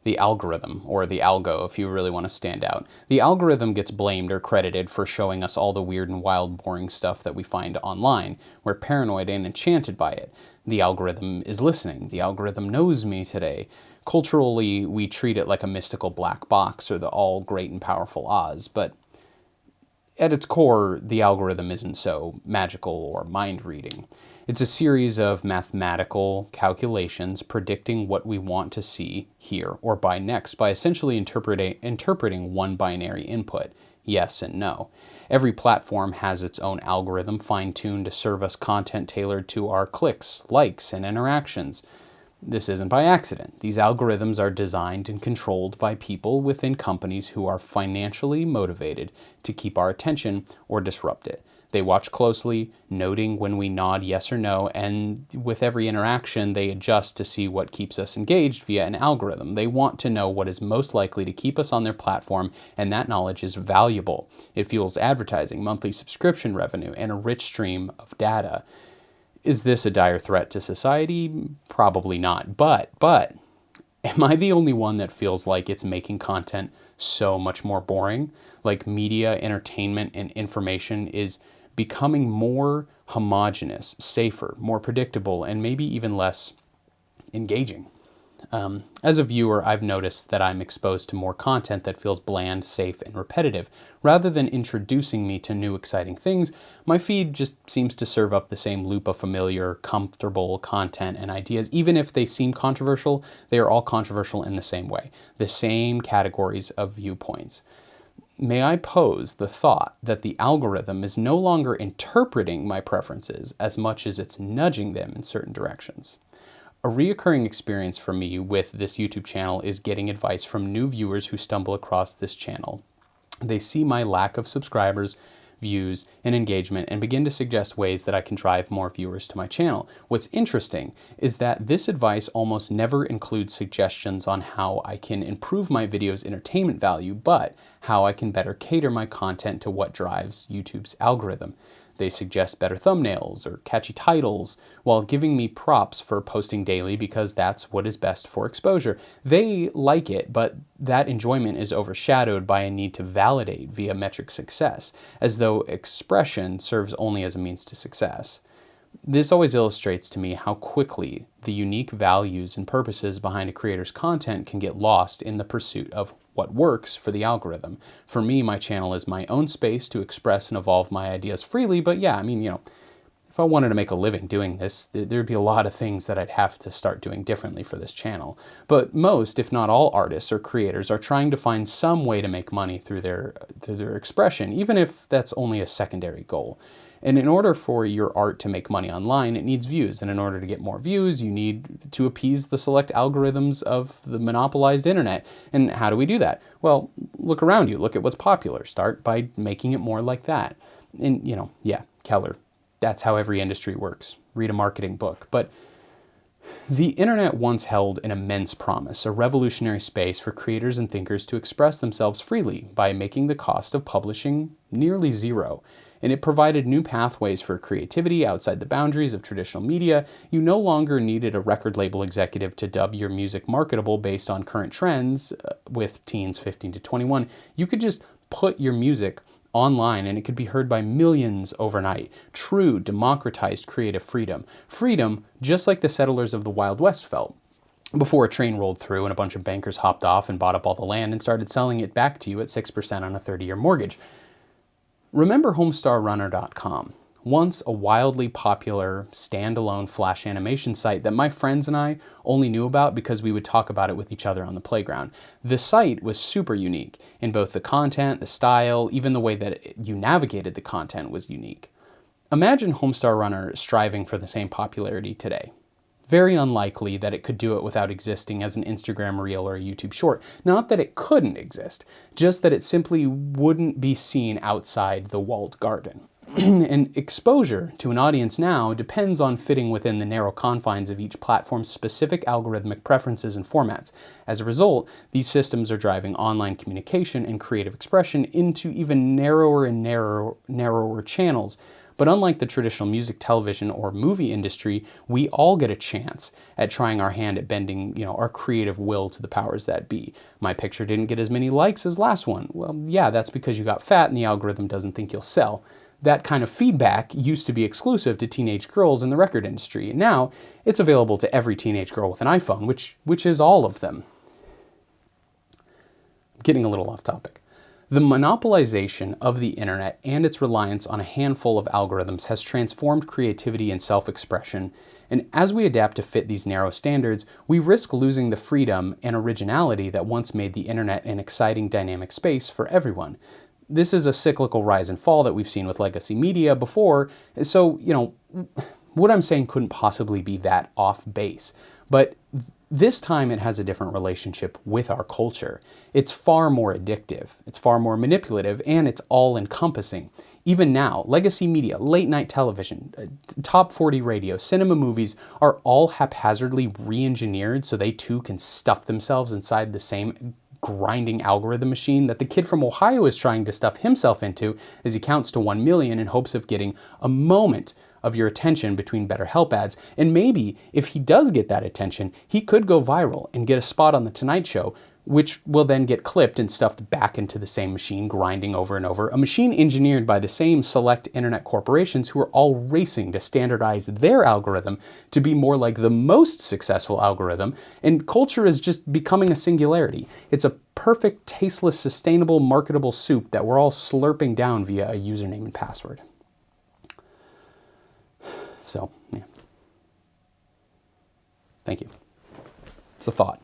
the algorithm, or the algo if you really want to stand out. The algorithm gets blamed or credited for showing us all the weird and wild, boring stuff that we find online. We're paranoid and enchanted by it. The algorithm is listening. The algorithm knows me today. Culturally, we treat it like a mystical black box or the all great and powerful Oz, but at its core, the algorithm isn't so magical or mind-reading. It's a series of mathematical calculations predicting what we want to see, hear, or buy next by essentially interpreting one binary input, yes and no. Every platform has its own algorithm fine-tuned to serve us content tailored to our clicks, likes, and interactions. This isn't by accident. These algorithms are designed and controlled by people within companies who are financially motivated to keep our attention or disrupt it. They watch closely, noting when we nod yes or no, and with every interaction, they adjust to see what keeps us engaged via an algorithm. They want to know what is most likely to keep us on their platform, and that knowledge is valuable. It fuels advertising, monthly subscription revenue, and a rich stream of data. Is this a dire threat to society? Probably not. But, am I the only one that feels like it's making content so much more boring? Like media, entertainment, and information is becoming more homogenous, safer, more predictable, and maybe even less engaging. As a viewer, I've noticed that I'm exposed to more content that feels bland, safe, and repetitive. Rather than introducing me to new, exciting things, my feed just seems to serve up the same loop of familiar, comfortable content and ideas. Even if they seem controversial, they are all controversial in the same way, the same categories of viewpoints. May I pose the thought that the algorithm is no longer interpreting my preferences as much as it's nudging them in certain directions? A reoccurring experience for me with this YouTube channel is getting advice from new viewers who stumble across this channel. They see my lack of subscribers, views, and engagement and begin to suggest ways that I can drive more viewers to my channel. What's interesting is that this advice almost never includes suggestions on how I can improve my video's entertainment value, but how I can better cater my content to what drives YouTube's algorithm. They suggest better thumbnails or catchy titles while giving me props for posting daily because that's what is best for exposure. They like it, but that enjoyment is overshadowed by a need to validate via metric success, as though expression serves only as a means to success. This always illustrates to me how quickly the unique values and purposes behind a creator's content can get lost in the pursuit of what works for the algorithm. For me, my channel is my own space to express and evolve my ideas freely, but yeah, if I wanted to make a living doing this, there'd be a lot of things that I'd have to start doing differently for this channel. But most, if not all, artists or creators are trying to find some way to make money through their expression, even if that's only a secondary goal. And in order for your art to make money online, it needs views. And in order to get more views, you need to appease the select algorithms of the monopolized internet. And how do we do that? Well, look around you. Look at what's popular. Start by making it more like that. And, yeah, Keller. That's how every industry works. Read a marketing book. But the internet once held an immense promise, a revolutionary space for creators and thinkers to express themselves freely by making the cost of publishing nearly zero. And it provided new pathways for creativity outside the boundaries of traditional media. You no longer needed a record label executive to dub your music marketable based on current trends with teens 15 to 21. You could just put your music online and it could be heard by millions overnight. True democratized creative freedom. Freedom just like the settlers of the Wild West felt before a train rolled through and a bunch of bankers hopped off and bought up all the land and started selling it back to you at 6% on a 30-year mortgage. Remember HomestarRunner.com, once a wildly popular standalone Flash animation site that my friends and I only knew about because we would talk about it with each other on the playground. The site was super unique in both the content, the style, even the way that you navigated the content was unique. Imagine Homestar Runner striving for the same popularity today. Very unlikely that it could do it without existing as an Instagram reel or a YouTube short. Not that it couldn't exist, just that it simply wouldn't be seen outside the walled garden. And exposure to an audience now depends on fitting within the narrow confines of each platform's specific algorithmic preferences and formats. As a result, these systems are driving online communication and creative expression into even narrower and narrower channels. But unlike the traditional music, television, or movie industry, we all get a chance at trying our hand at bending, our creative will to the powers that be. My picture didn't get as many likes as last one. Well, yeah, that's because you got fat and the algorithm doesn't think you'll sell. That kind of feedback used to be exclusive to teenage girls in the record industry. And now it's available to every teenage girl with an iPhone, which is all of them. Getting a little off topic. The monopolization of the internet and its reliance on a handful of algorithms has transformed creativity and self-expression. And as we adapt to fit these narrow standards, we risk losing the freedom and originality that once made the internet an exciting, dynamic space for everyone. This is a cyclical rise and fall that we've seen with legacy media before. So, what I'm saying couldn't possibly be that off base. But this time it has a different relationship with our culture. It's far more addictive, it's far more manipulative, and it's all-encompassing. Even now, legacy media, late-night television, top 40 radio, cinema, movies are all haphazardly re-engineered so they too can stuff themselves inside the same grinding algorithm machine that the kid from Ohio is trying to stuff himself into as he counts to 1 million in hopes of getting a moment of your attention between BetterHelp ads. And maybe if he does get that attention, he could go viral and get a spot on The Tonight Show, which will then get clipped and stuffed back into the same machine, grinding over and over. A machine engineered by the same select internet corporations who are all racing to standardize their algorithm to be more like the most successful algorithm. And culture is just becoming a singularity. It's a perfect, tasteless, sustainable, marketable soup that we're all slurping down via a username and password. So, yeah. Thank you. It's a thought.